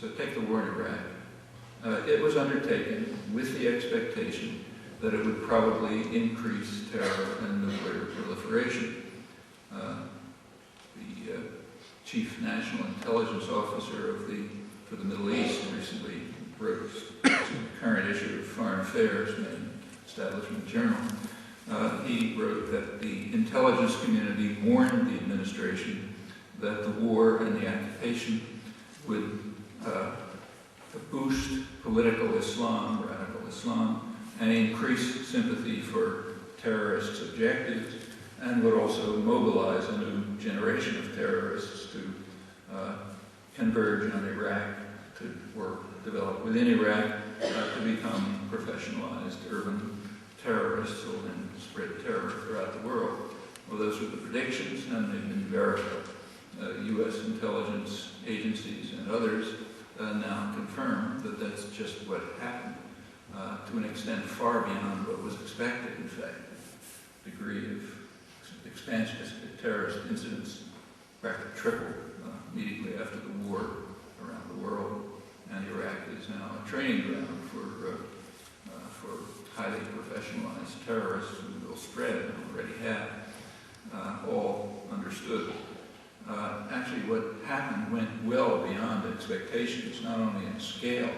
So take the war in Iraq. It was undertaken with the expectation that it would probably increase terror and nuclear proliferation. The chief national intelligence officer for the Middle East recently wrote a current issue of Foreign Affairs, named Establishment Journal. He wrote that the intelligence community warned the administration that the war and the occupation would boost political Islam, radical Islam, and increase sympathy for terrorists' objectives, and would also mobilize a new generation of terrorists to converge on Iraq, or develop within Iraq, to become professionalized urban terrorists who will then spread terror throughout the world. Well, those were the predictions, and they've been verified. U.S. intelligence agencies and others now confirm that that's just what happened, to an extent far beyond what was expected, in fact. The degree of expansion of terrorist incidents practically tripled immediately after the war around the world, and Iraq is now a training ground for highly professionalized terrorists who will spread and already have, all understood. Actually, what happened went well beyond expectations, not only in scale,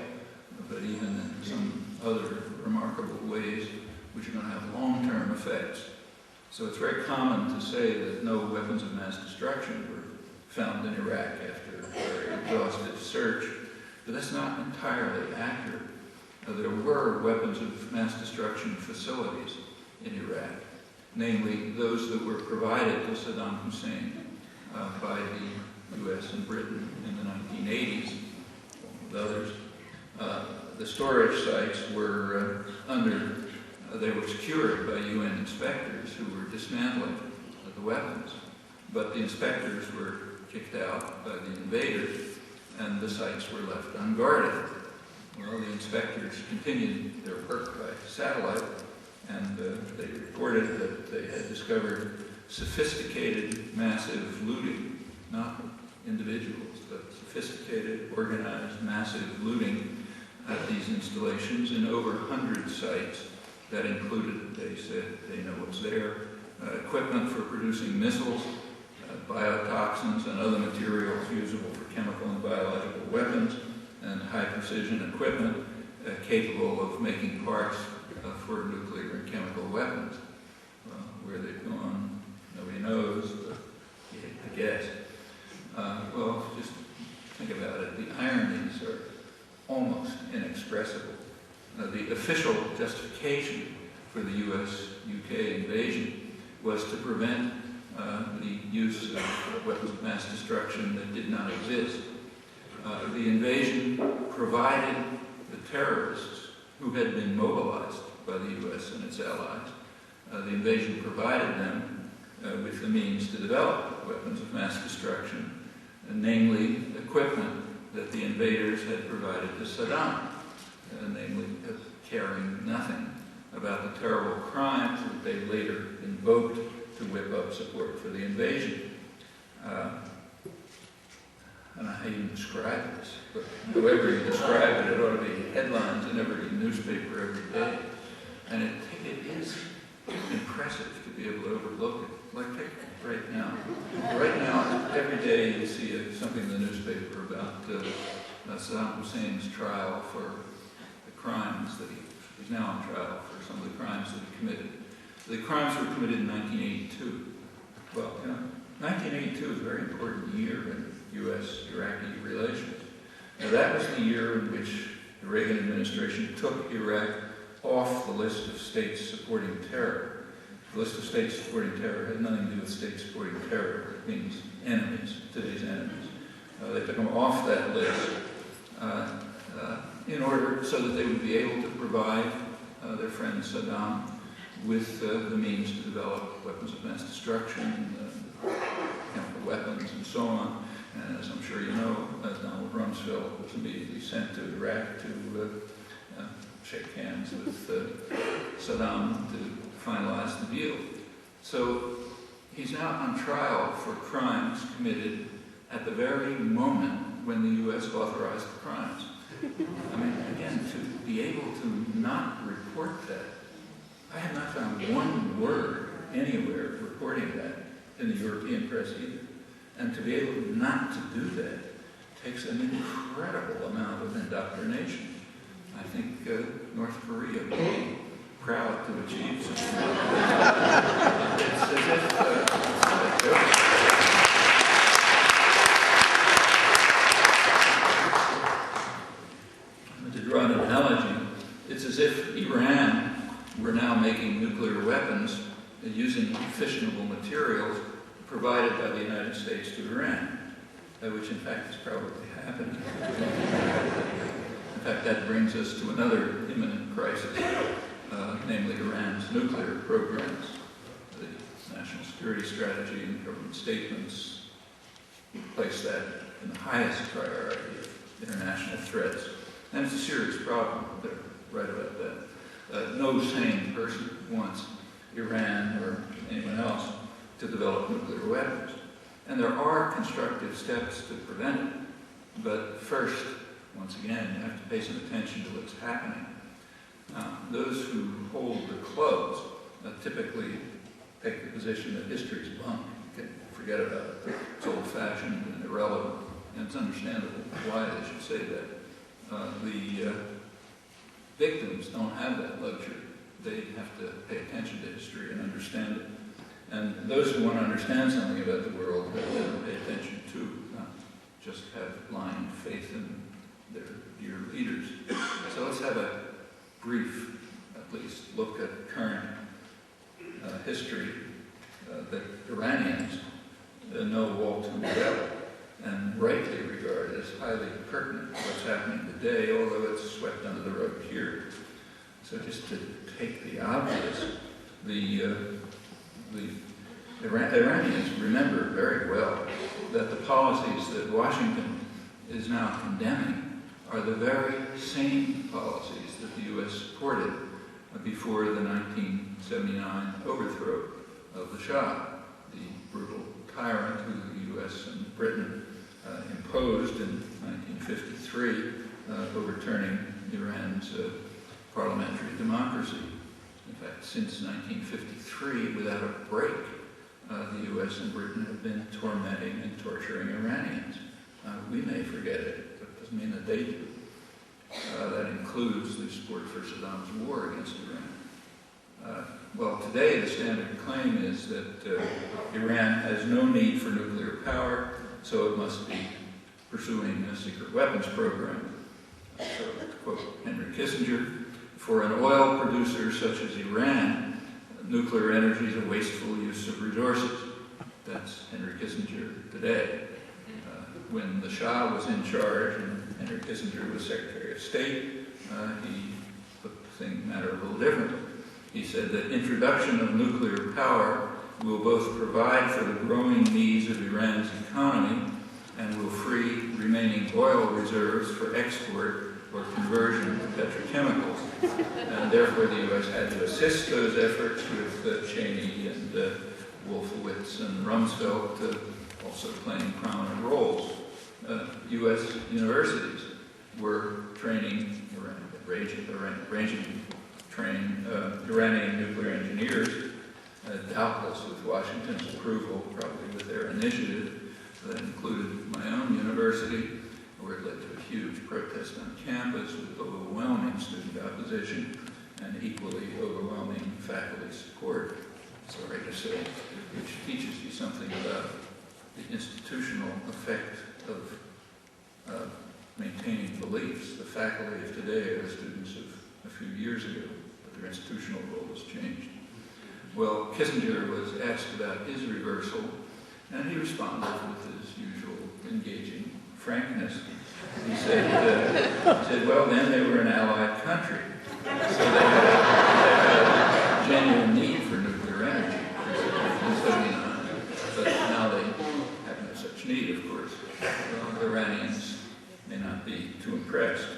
but even in some other remarkable ways which are going to have long-term effects. So it's very common to say that no weapons of mass destruction were found in Iraq after a very exhaustive search, but that's not entirely accurate. There were weapons of mass destruction facilities in Iraq, namely those that were provided to Saddam Hussein by the U.S. and Britain in the 1980s, with others. The storage sites were they were secured by UN inspectors who were dismantling the weapons, but the inspectors were kicked out by the invaders, and the sites were left unguarded. Well, the inspectors continued their work by satellite, and they reported that they had discovered sophisticated, massive looting, not individuals, but sophisticated, organized, massive looting at these installations in over 100 sites. That included, they said, they know what's there, equipment for producing missiles, biotoxins and other materials usable for chemical and biological weapons, and high-precision equipment capable of making parts for nuclear and chemical weapons. Where they've gone, nobody knows, but you hate to guess. Well, just think about it. The ironies are almost inexpressible. The official justification for the U.S.-UK invasion was to prevent the use of weapons of mass destruction that did not exist. The invasion provided the terrorists who had been mobilized by the U.S. and its allies. The invasion provided them with the means to develop weapons of mass destruction, namely equipment that the invaders had provided to Saddam, namely caring nothing about the terrible crimes that they later invoked to whip up support for the invasion. I don't know how you describe this, but however you describe it, it ought to be headlines in every newspaper every day. And it is impressive to be able to overlook it. Like right now. Right now, every day you see something in the newspaper about Saddam Hussein's trial for the crimes that he's now on trial for some of the crimes that he committed. The crimes were committed in 1982. Well, 1982 is a very important year in U.S.-Iraqi relations. Now, that was the year in which the Reagan administration took Iraq off the list of states supporting terror. The list of states supporting terror had nothing to do with states supporting terror. It means enemies, today's enemies. They took them off that list in order so that they would be able to provide their friend Saddam with the means to develop weapons of mass destruction, chemical weapons, and so on. And as I'm sure you know, Donald Rumsfeld was immediately sent to Iraq to shake hands with Saddam to finalize the deal. So he's now on trial for crimes committed at the very moment when the U.S. authorized the crimes. I mean, again, to be able to not report that, I have not found one word anywhere reporting that in the European press either. And to be able not to do that takes an incredible amount of indoctrination. I think North Korea would be proud to achieve something like that. It's as if to draw an analogy, it's as if Iran were now making nuclear weapons using fissionable materials provided by the United States to Iran, which in fact is probably happening. In fact, that brings us to another imminent crisis, namely Iran's nuclear programs. The national security strategy and government statements place that in the highest priority of international threats. And it's a serious problem. They're right about that. No sane person wants Iran or anyone else to develop nuclear weapons. And there are constructive steps to prevent it. But first, once again, you have to pay some attention to what's happening. Those who hold the clubs typically take the position that history is bunk. You can forget about it. It's old-fashioned and irrelevant. And it's understandable why they should say that. The victims don't have that luxury. They have to pay attention to history and understand it. And those who want to understand something about the world have to pay attention to, not just have blind faith in their dear leaders. So let's have a brief, at least, look at current history that Iranians know all too well and rightly regard as highly pertinent to what's happening today, although it's swept under the rug here. So just to take the obvious, the Iranians remember very well that the policies that Washington is now condemning are the very same policies that the U.S. supported before the 1979 overthrow of the Shah, the brutal tyrant who the U.S. and Britain imposed in 1953, overturning Iran's parliamentary democracy. In fact, since 1953, without a break, the U.S. and Britain have been tormenting and torturing Iranians. We may forget it, but it doesn't mean that they do. That includes the support for Saddam's war against Iran. Well, today the standard claim is that Iran has no need for nuclear power, so it must be pursuing a secret weapons program. So, to quote Henry Kissinger, for an oil producer such as Iran, nuclear energy is a wasteful use of resources. That's Henry Kissinger today. When the Shah was in charge and Henry Kissinger was Secretary of State, he put the matter a little differently. He said that introduction of nuclear power will both provide for the growing needs of Iran's economy and will free remaining oil reserves for export or conversion to petrochemicals. And therefore the U.S. had to assist those efforts with Cheney and Wolfowitz and Rumsfeld also playing prominent roles. U.S. universities were training Iranian nuclear engineers, doubtless with Washington's approval, probably with their initiative. That included my own university, where it led to a huge protest on campus with overwhelming student opposition and equally overwhelming faculty support, sorry to say, which teaches you something about the institutional effect of maintaining beliefs. The faculty of today are the students of a few years ago, but their institutional role has changed. Well, Kissinger was asked about his reversal, and he responded with his usual engaging frankness. He said, well, then they were an allied country. So they had a genuine need for nuclear energy in 1979. But now they have no such need, of course. Well, the Iranians may not be too impressed.